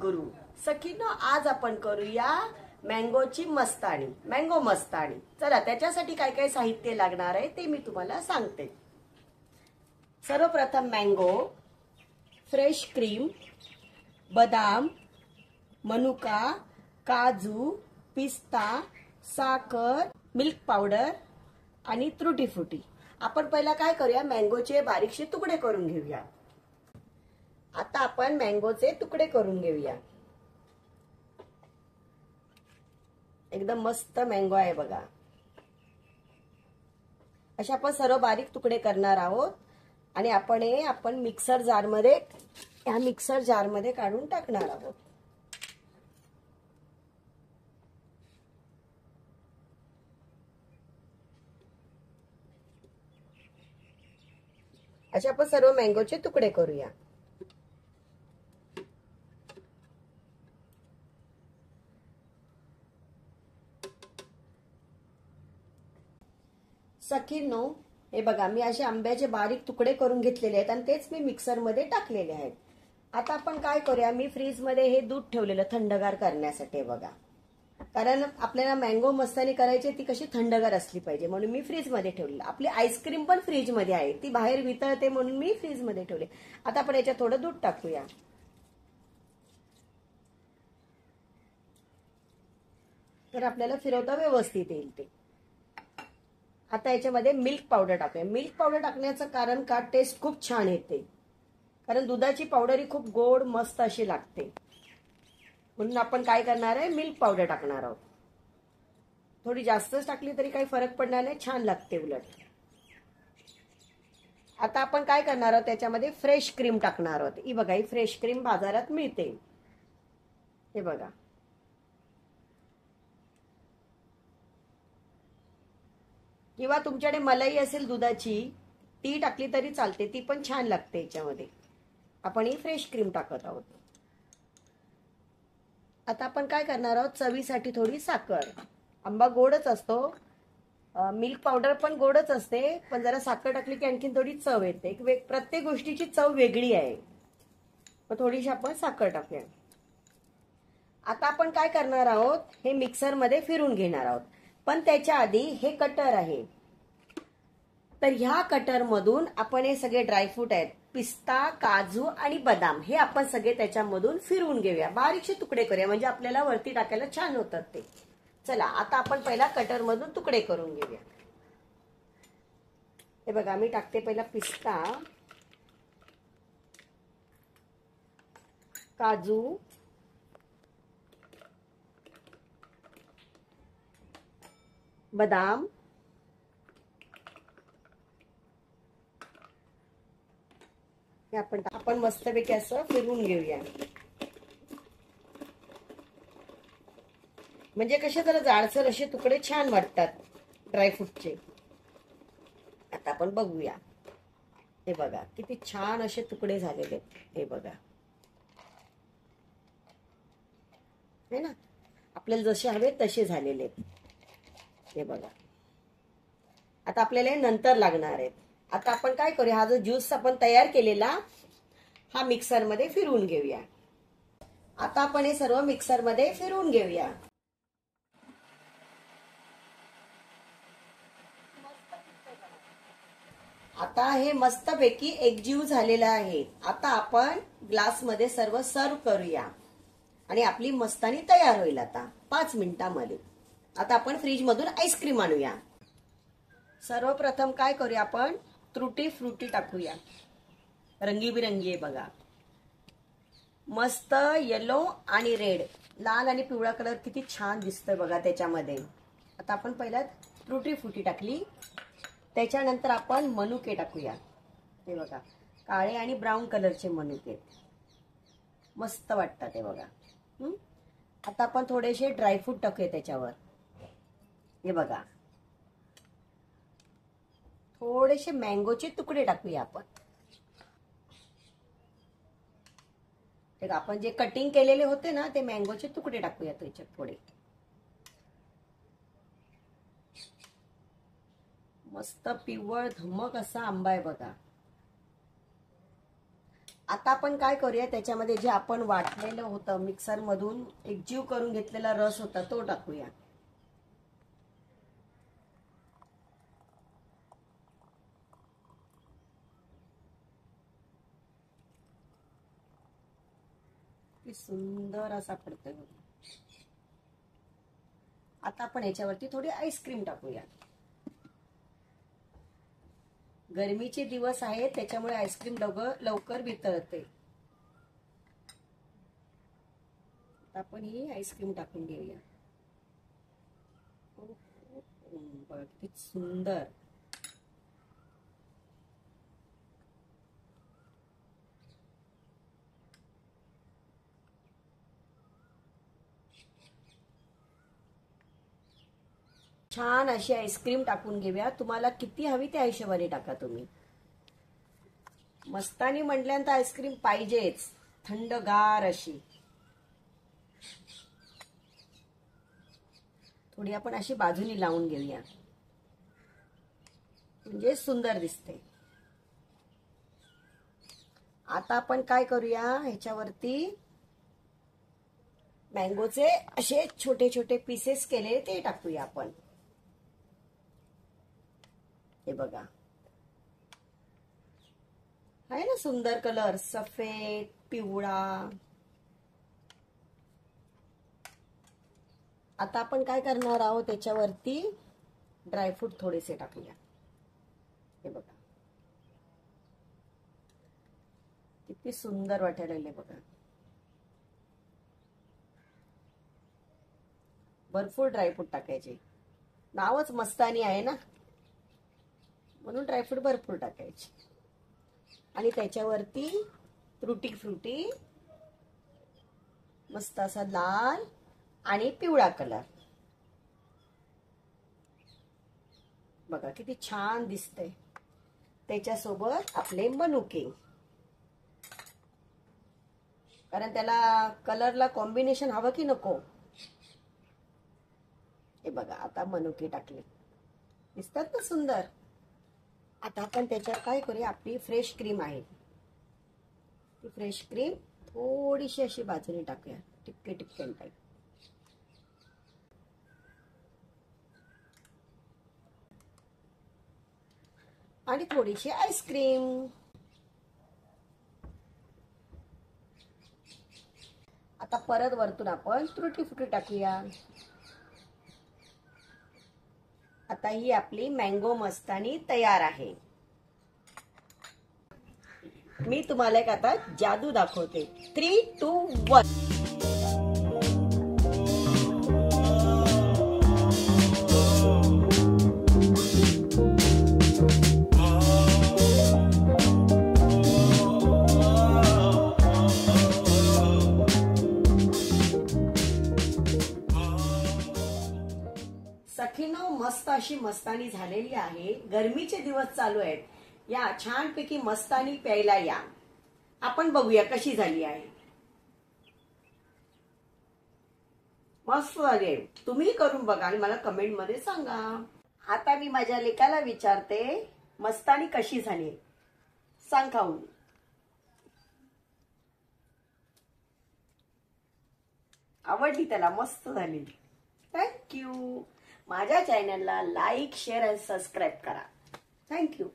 सद्गुरू. सखीनो, आज आपण करूया मँगोची मस्तानी, मँगो मस्तानी. चला, त्याच्यासाठी काय काय साहित्य लागणार आहे ते मी तुम्हाला सांगते. सर्वप्रथम मँगो, फ्रेश क्रीम, बदाम, मनुका, काजू, पिस्ता, साखर, मिल्क पावडर आणि त्रुटी फ्रुटी. आपण पहिला काय करूया, मँगोचे बारीकशे तुकडे करून घेऊया. आता आपण मँगोचे तुकडे करून घेऊया. एकदम मस्त मँगो आहे बघा. अशा आपण सर्व बारीक तुकडे करणार आहोत आणि आपण मिक्सर जार मध्ये काढून टाकणार आहोत. अशा आपण सर्व मँगोचे तुकडे करूया. सखींनो, हे बघा, मी असे आंब्याचे बारीक तुकडे करून घेतलेले आहेत आणि तेच मी मिक्सर मध्ये टाकलेले आहेत. आता आपण काय करूया, मी फ्रीज मध्ये हे दूध ठेवलेलं थंडगार करण्यासाठी बघा. कारण आपल्याला मँगो मस्तानी करायची, ती कशी थंडगार असली पाहिजे म्हणून मी फ्रीज मध्ये ठेवलेलं. आपली आईस्क्रीम पण फ्रीज मध्ये आहे, ती बाहेर वितळते म्हणून मी फ्रीज मध्ये ठेवले. आता आपण याच्यात थोडं दूध टाकूया. तर आपल्याला फिरवता व्यवस्थित येईल ते. आता याच्यामध्ये मिल्क पावडर टाकूया. मिल्क पावडर टाकण्याचं कारण का, टेस्ट खूप छान येते. कारण दुधाची पावडर ही खूप गोड मस्त अशी लागते म्हणून आपण काय करणार आहे, मिल्क पावडर टाकणार आहोत. थोडी जास्तच टाकली तरी काही फरक पडणार नाही, छान लागते उलट. आता आपण काय करणार आहोत, त्याच्यामध्ये फ्रेश क्रीम टाकणार आहोत. ही बघा, ही फ्रेश क्रीम बाजारात मिळते. हे बघा, किंवा तुमच्याकडे मलाई असेल दुधाची, ती टाकली तरी चालते, ती पण छान लागते. याच्यामध्ये आपण ही फ्रेश क्रीम टाकत आहोत. आता आपण काय करणार आहोत, चवीसाठी थोडी साखर. आंबा गोडच असतो, मिल्क पावडर पण गोडच असते, पण जरा साखर टाकली की आणखीन थोडी चव येते. प्रत्येक गोष्टीची चव वेगळी आहे, मग थोडीशी आपण साखर टाकूया. आता आपण काय करणार आहोत, हे मिक्सर मध्ये फिरून घेणार आहोत. पण त्याच्या आधी हे कटर आहे, तर ह्या कटर मधून आपण हे सगळे ड्रायफ्रूट आहेत, पिस्ता, काजू आणि बदाम, हे आपण सगळे त्याच्यामधून फिरवून घेऊया. बारीकशे तुकडे करूया म्हणजे आपल्याला वरती टाकायला छान होतात ते. चला, आता आपण पहिला कटर मधून तुकडे करून घेऊया. हे बघा, मी टाकते पहिला पिस्ता, काजू, बदाम, हे आपण मस्तपैकी असं फिरवून घेऊया. म्हणजे कसे जरा जाडसर असे तुकडे छान वाटतात ड्रायफ्रूटचे. आता आपण बघूया. हे बघा, किती छान असे तुकडे झालेले. हे बघा, हे ना, आपल्याला जसे हवे तसे झालेले. हे बघा, आता आपल्याला हे नंतर लागणार आहेत. आता आपण काय करूया, हा जो ज्यूस आपण तयार केलेला, हा मिक्सर मध्ये फिरवून घेऊया. आता आपण हे सर्व मिक्सर मध्ये फिरवून घेऊया. आता हे मस्तपैकी एकजीव झालेलं आहे. आता आपण ग्लास मध्ये सर्व सर्व करूया आणि आपली मस्तानी तयार होईल आता 5 मिनिटांमध्ये. आता आपण फ्रीज मधून आईस्क्रीम आणूया. सर्वप्रथम काय करूया, आपण त्रुटी फ्रुटी टाकूया. रंगीबिरंगी आहे बघा, मस्त येलो आणि रेड, लाल आणि पिवळा कलर किती छान दिसतोय बघा त्याच्यामध्ये. आता आपण पहिला त्रुटी फ्रुटी टाकली, त्याच्यानंतर आपण मनुके टाकूया. हे बघा, काळे आणि ब्राऊन कलरचे मनुके मस्त वाटतात हे बघा. आता आपण थोडेसे ड्रायफ्रूट टाकूया त्याच्यावर. हे बघा, थोडेसे मँगोचे तुकडे टाकूया आपण. आपण जे कटिंग केलेले होते ना, ते मँगोचे तुकडे टाकूया त्याच्यात थोडे. मस्त पिवळ धमक असा आंबा आहे बघा. आता आपण काय करूया, त्याच्यामध्ये जे आपण वाटलेलं होतं मिक्सर मधून एकजीव करून घेतलेला रस होता तो टाकूया. सुंदर असा पडतोय. आता आपण याच्यावरती थोडी आईस्क्रीम टाकूया. गरमीचे दिवस आहेत त्याच्यामुळे आईस्क्रीम लवकर वितळते. आपण ही आईस्क्रीम टाकून घेऊया. बघा किती सुंदर. छान अशी आईस्क्रीम टाकून घेऊया. तुम्हाला किती हवी त्या हिशोबाने टाका तुम्ही. मस्तानी म्हटल्यानंतर आईस्क्रीम पाहिजेच, थंडगार अशी. थोडी आपण अशी बाजूनी लावून घेऊया म्हणजे सुंदर दिसते. आता आपण काय करूया, ह्याच्यावरती मँगोचे असे छोटे छोटे पीसेस केले ते टाकूया आपण. हे बघा आहे ना सुंदर कलर, सफेद पिवळा. आता आपण काय करणार आहोत, त्याच्यावरती ड्रायफ्रूट थोडेसे टाकूया. हे बघा किती सुंदर वाटायला लागले बघा. भरपूर ड्रायफ्रूट टाकायचे, नावच मस्तानी आहे ना म्हणून ड्रायफ्रूट भरपूर टाकायचे. आणि त्याच्यावरती तुटी फ्रुटी मस्त असा लाल आणि पिवळा कलर. बघा किती छान दिसतंय. त्याच्यासोबत आपले मनुके, कारण त्याला कलरला कॉम्बिनेशन हवं की नको. हे बघा आता मनुके टाकले, दिसतात ना सुंदर. आता आपण त्याच्यावर काय करूया, आपली फ्रेश क्रीम आहे ती फ्रेश क्रीम थोडीशी अशी बाजूने टाकूया, टिपके टिपके टाईप. आणि थोडीशी आईस्क्रीम. आता परत वरतून आपण तुटी फ्रुटी टाकूया. आता ही आपली मँगो मस्तानी तयार आहे. मी तुम्हाला एक आता जादू दाखवते. 3, 2, 1. सखीनो मस्त अशी मस्तानी झालेली आहे. गरमीचे दिवस चालू आहेत, या छानपैकी मस्तानी प्यायला या. आपण बघूया कशी झाली आहे. मस्त झाली. तुम्ही करून बघा आणि मला कमेंट मध्ये सांगा. आता मी माझ्या लेकाला विचारते मस्तानी कशी झाली, सांग खाऊन. आवडली त्याला, मस्त झाली. थँक्यू. माझ्या चॅनलला लाईक शेअर आणि सबस्क्राईब करा. थँक्यू.